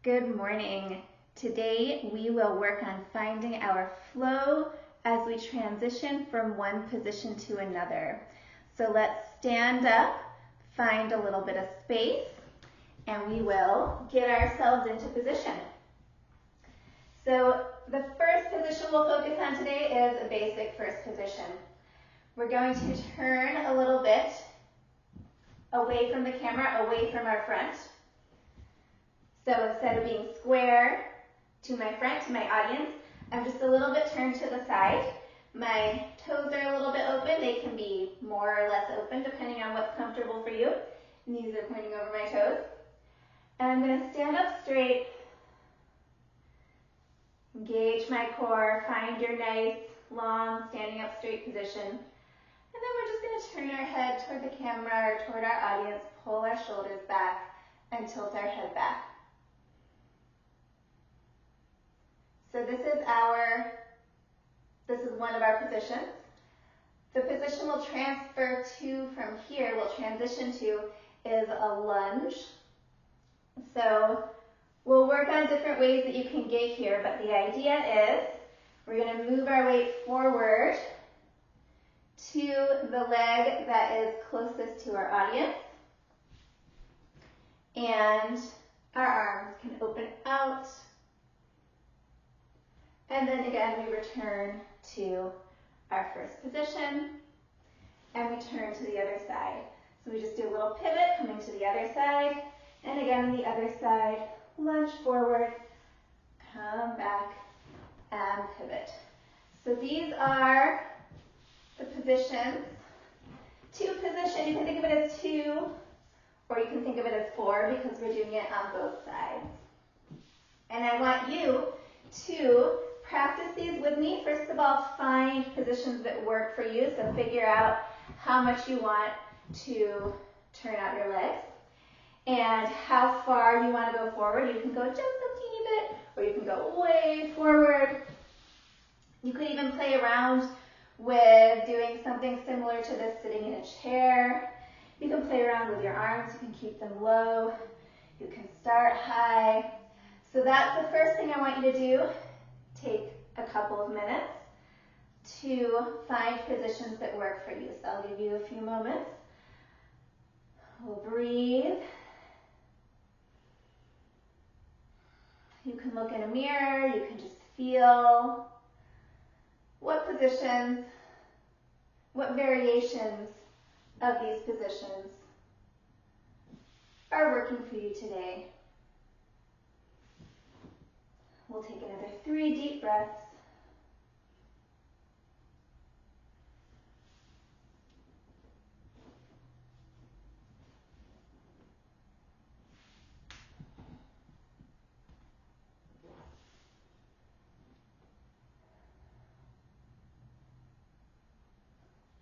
Good morning. Today we will work on finding our flow as we transition from one position to another. So let's stand up, find a little bit of space, and we will get ourselves into position. So the first position we'll focus on today is a basic first position. We're going to turn a little bit away from the camera, away from our front. So instead of being square to my front, to my audience, I'm just a little bit turned to the side. My toes are a little bit open. They can be more or less open depending on what's comfortable for you. Knees are pointing over my toes. And I'm going to stand up straight, engage my core, find your nice, long, standing up straight position. And then we're just going to turn our head toward the camera or toward our audience, pull our shoulders back, and tilt our head back. So this is one of our positions. The position we'll transfer to from here, we'll transition to, is a lunge. So we'll work on different ways that you can get here, but the idea is we're going to move our weight forward to the leg that is closest to our audience. And our arms can open out. And then again, we return to our first position, and we turn to the other side. So we just do a little pivot, coming to the other side, and again, the other side, lunge forward, come back, and pivot. So these are the positions. Two positions, you can think of it as two, or you can think of it as four, because we're doing it on both sides. And I want you to practice these with me. First of all, find positions that work for you. So figure out how much you want to turn out your legs and how far you want to go forward. You can go just a teeny bit, or you can go way forward. You could even play around with doing something similar to this, sitting in a chair. You can play around with your arms. You can keep them low. You can start high. So that's the first thing I want you to do. Take a couple of minutes to find positions that work for you. So I'll give you a few moments. We'll breathe. You can look in a mirror. You can just feel what positions, what variations of these positions are working for you today. We'll take another 3 deep breaths.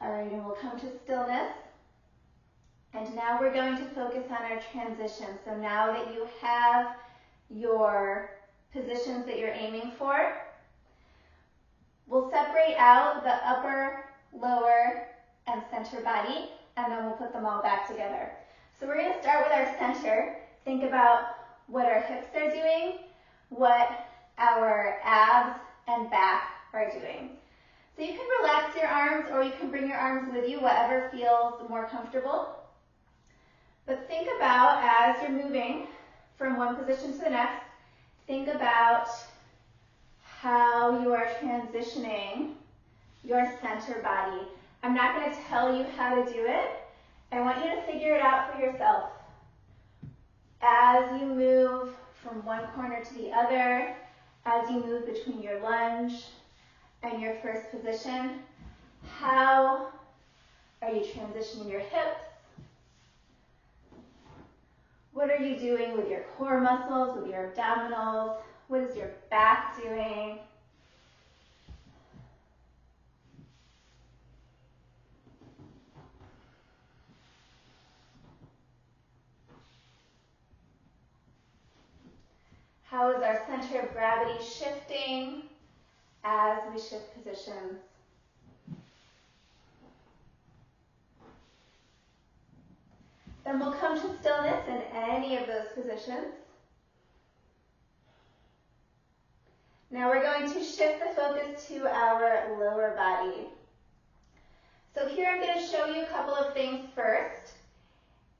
All right, and we'll come to stillness. And now we're going to focus on our transition. So now that you have your positions that you're aiming for, we'll separate out the upper, lower, and center body, and then we'll put them all back together. So we're going to start with our center. Think about what our hips are doing, what our abs and back are doing. So you can relax your arms, or you can bring your arms with you, whatever feels more comfortable. But think about, as you're moving from one position to the next, think about how you are transitioning your center body. I'm not going to tell you how to do it. I want you to figure it out for yourself. As you move from one corner to the other, as you move between your lunge and your first position, how are you transitioning your hips? What are you doing with your core muscles, with your abdominals? What is your back doing? How is our center of gravity shifting as we shift positions? Then we'll come to stillness in any of those positions. Now we're going to shift the focus to our lower body. So here I'm going to show you a couple of things first,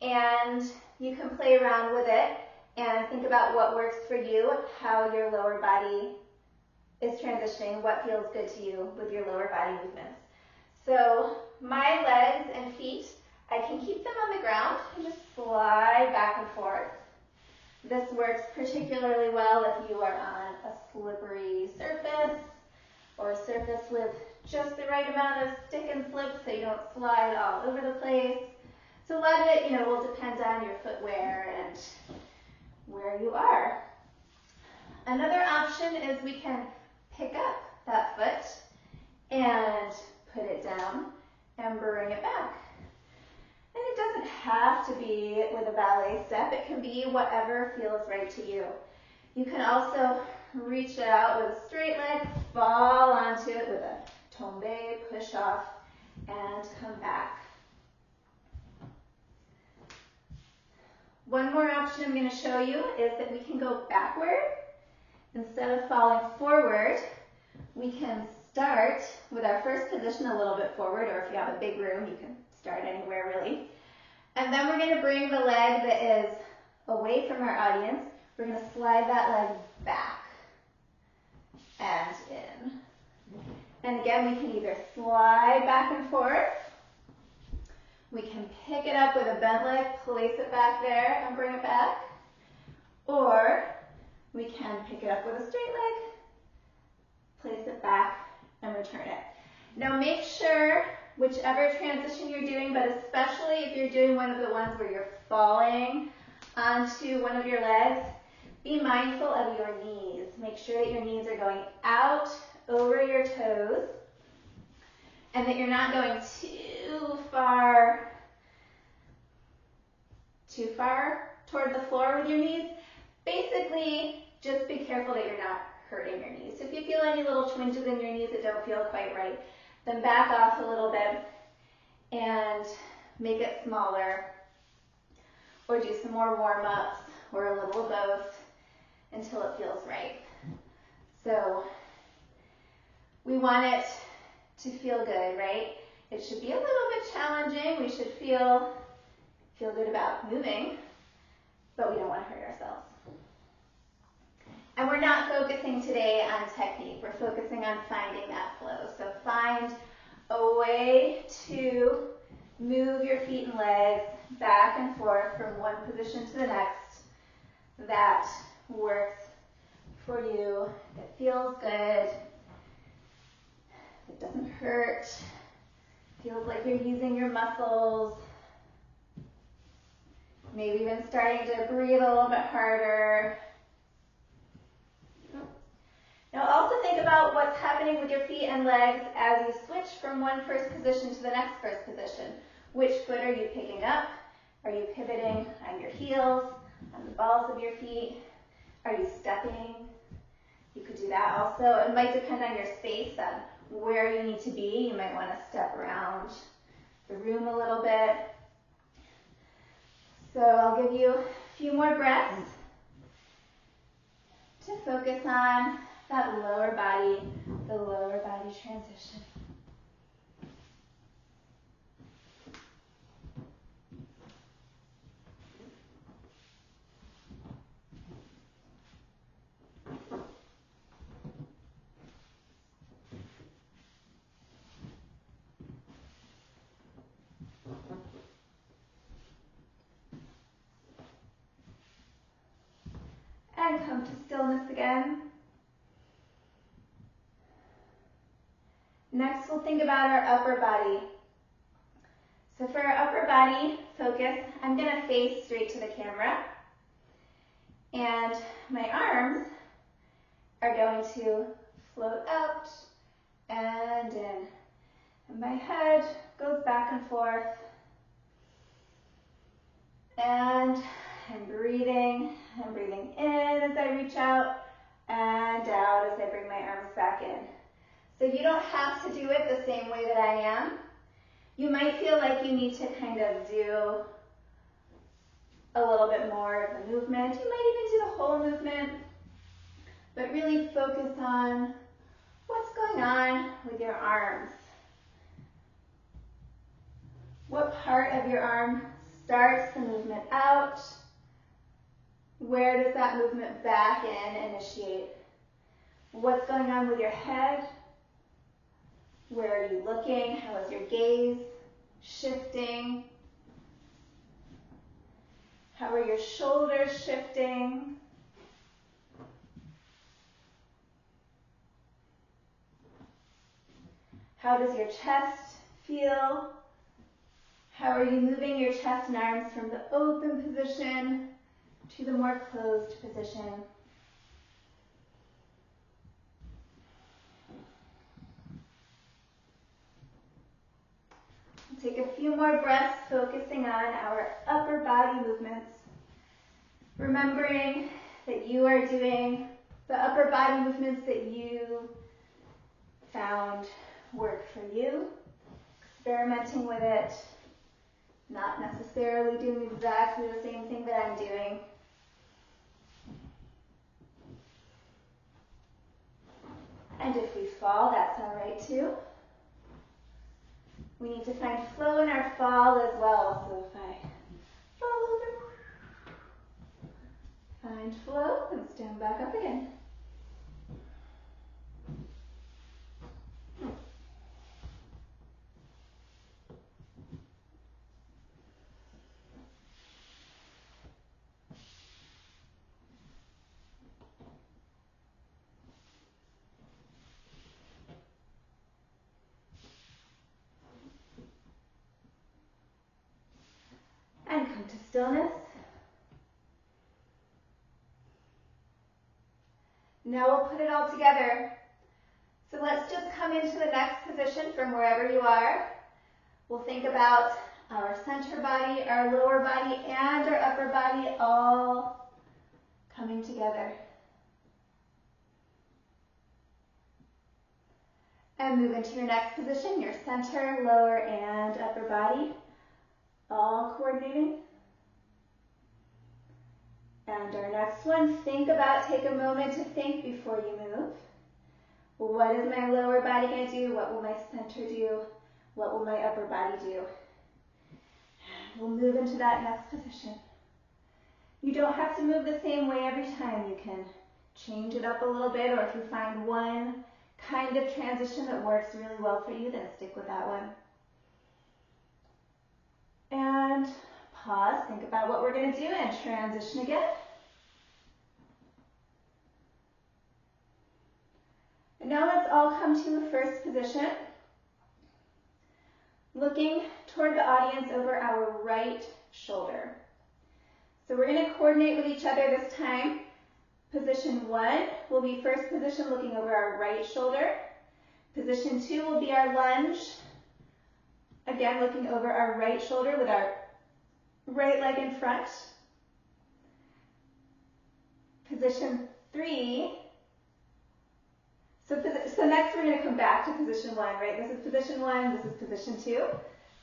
and you can play around with it and think about what works for you, how your lower body is transitioning, what feels good to you with your lower body movements. So my legs and feet, I can keep them on the ground and just slide back and forth. This works particularly well if you are on a slippery surface or a surface with just the right amount of stick and slip so you don't slide all over the place. So a lot of it, will depend on your footwear and where you are. Another option is we can pick up that foot and put it down and bring it back. And it doesn't have to be with a ballet step. It can be whatever feels right to you. You can also reach it out with a straight leg, fall onto it with a tombe, push off, and come back. One more option I'm going to show you is that we can go backward. Instead of falling forward, we can start with our first position a little bit forward, or if you have a big room, you can start anywhere really. And then we're going to bring the leg that is away from our audience. We're going to slide that leg back and in. And again, we can either slide back and forth. We can pick it up with a bent leg, place it back there and bring it back. Or we can pick it up with a straight leg, place it back, and return it. Now make sure, whichever transition you're doing, but especially if you're doing one of the ones where you're falling onto one of your legs, be mindful of your knees. Make sure that your knees are going out over your toes and that you're not going too far toward the floor with your knees. Basically, just be careful that you're not hurting your knees. So if you feel any little twinges in your knees that don't feel quite right, then back off a little bit and make it smaller, or do some more warm-ups or a little of both until it feels right. So we want it to feel good, right? It should be a little bit challenging. We should feel good about moving, but we don't want to hurt ourselves. And we're not focusing today on technique. We're focusing on finding that flow. So find a way to move your feet and legs back and forth from one position to the next that works for you, that feels good, that doesn't hurt, feels like you're using your muscles, maybe even starting to breathe a little bit harder. Now also think about what's happening with your feet and legs as you switch from one first position to the next first position. Which foot are you picking up? Are you pivoting on your heels, on the balls of your feet? Are you stepping? You could do that also. It might depend on your space, on where you need to be. You might want to step around the room a little bit. So I'll give you a few more breaths to focus on that lower body, the lower body transition. And come to stillness again. Next, we'll think about our upper body. So for our upper body focus, I'm going to face straight to the camera. And my arms are going to float out and in. And my head goes back and forth. And I'm breathing in as I reach out and out as I bring my arms back in. So you don't have to do it the same way that I am. You might feel like you need to kind of do a little bit more of the movement. You might even do the whole movement. but really focus on what's going on with your arms. What part of your arm starts the movement out? Where does that movement back in initiate? What's going on with your head? Where are you looking? How is your gaze shifting? How are your shoulders shifting? How does your chest feel? How are you moving your chest and arms from the open position to the more closed position? We'll take a few more breaths, focusing on our upper body movements. Remembering that you are doing the upper body movements that you found work for you, experimenting with it, not necessarily doing exactly the same thing that I'm doing. And if we fall, that's all right too. We need to find flow in our fall as well. So if I fall over, find flow, and stand back up again. And come to stillness. Now we'll put it all together. So let's just come into the next position from wherever you are. We'll think about our center body, our lower body, and our upper body all coming together. And move into your next position, your center, lower, and upper body, all coordinating. And our next one, take a moment to think before you move. What is my lower body going to do? What will my center do? What will my upper body do? And we'll move into that next position. You don't have to move the same way every time. You can change it up a little bit, or if you find one kind of transition that works really well for you, then stick with that one. And pause, think about what we're going to do, and transition again. And now let's all come to a first position, looking toward the audience over our right shoulder. So we're going to coordinate with each other this time. Position 1 will be first position looking over our right shoulder. Position 2 will be our lunge. Again, looking over our right shoulder with our right leg in front. Position 3. So next we're going to come back to position 1, right? This is position 1, this is position 2.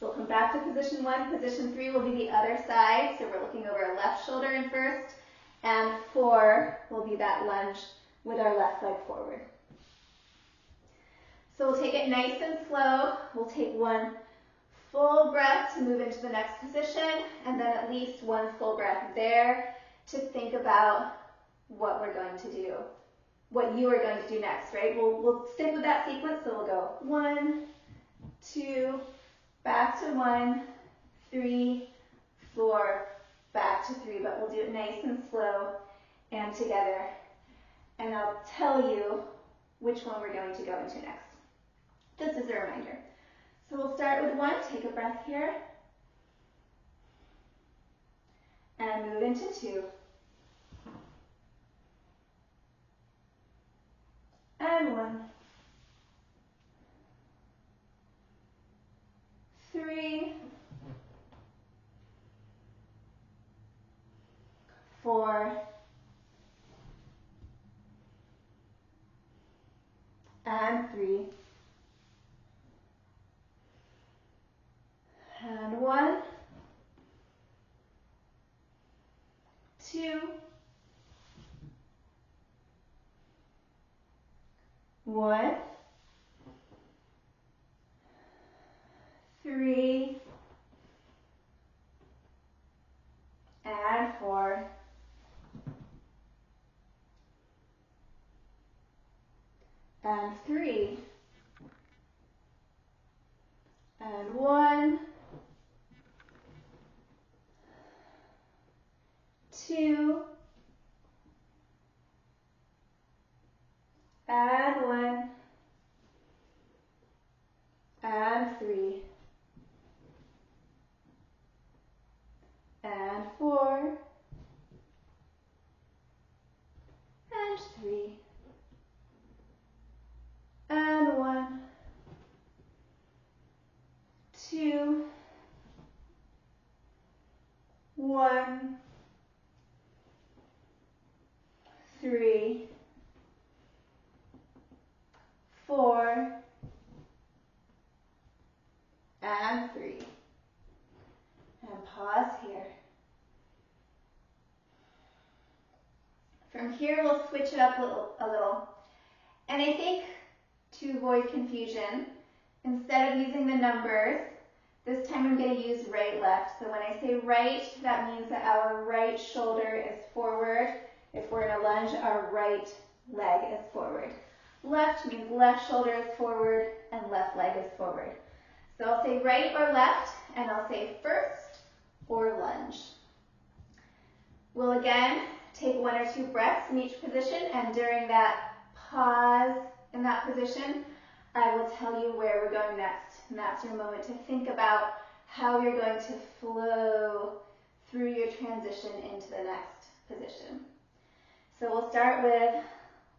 So we'll come back to position 1. Position 3 will be the other side. So we're looking over our left shoulder in first. And 4 will be that lunge with our left leg forward. So we'll take it nice and slow. We'll take one full breath to move into the next position, and then at least one full breath there to think about what we're going to do, what you are going to do next, right? We'll stick with that sequence, so we'll go 1, 2, back to 1, 3, 4, back to 3, but we'll do it nice and slow and together. And I'll tell you which one we're going to go into next, just as a reminder. So we'll start with 1, take a breath here, and move into 2. And 1, 3, 4, and 3, and 1, 2, and 3, and 1, 2, and 1, and 3, and 4, and 3, and 1, 2, 1, 3, 4, and 3. And pause here. From here, we'll switch it up a little. And I think to avoid confusion, instead of using the numbers, this time I'm going to use right, left. So when I say right, that means that our right shoulder is forward. If we're in a lunge, our right leg is forward. Left means left shoulder is forward and left leg is forward. So I'll say right or left, and I'll say first or lunge. We'll again take 1 or 2 breaths in each position, and during that pause in that position, I will tell you where we're going next. And that's your moment to think about how you're going to flow through your transition into the next position. So we'll start with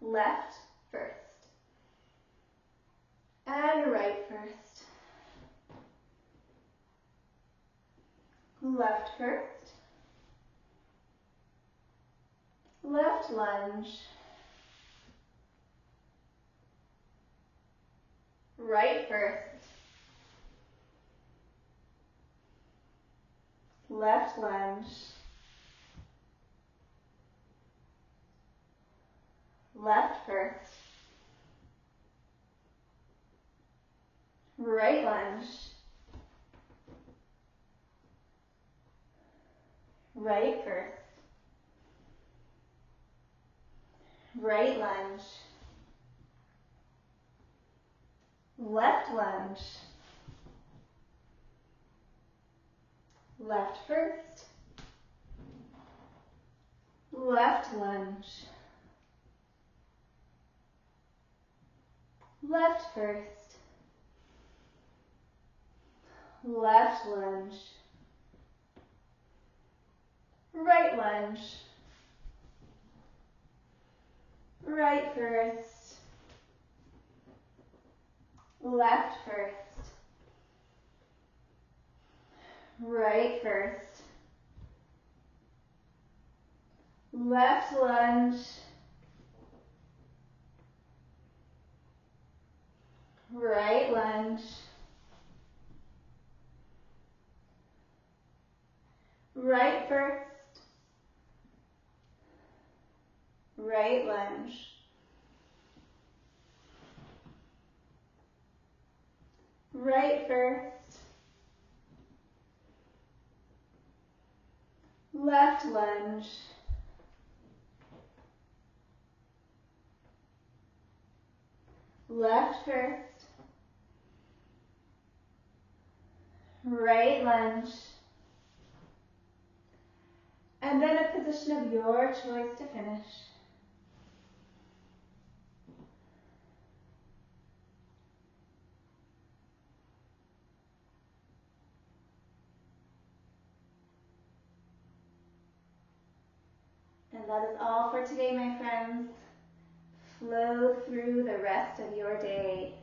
left first, and right first. Left first, left lunge, right first, left lunge, left first, right lunge, right first, right lunge, left lunge, left first, left lunge, left first, left lunge, right lunge, right first, left first, right first, left lunge, right lunge, right first, right lunge, right first, left lunge, left first, right lunge, and then a position of your choice to finish. And that is all for today, my friends. Flow through the rest of your day.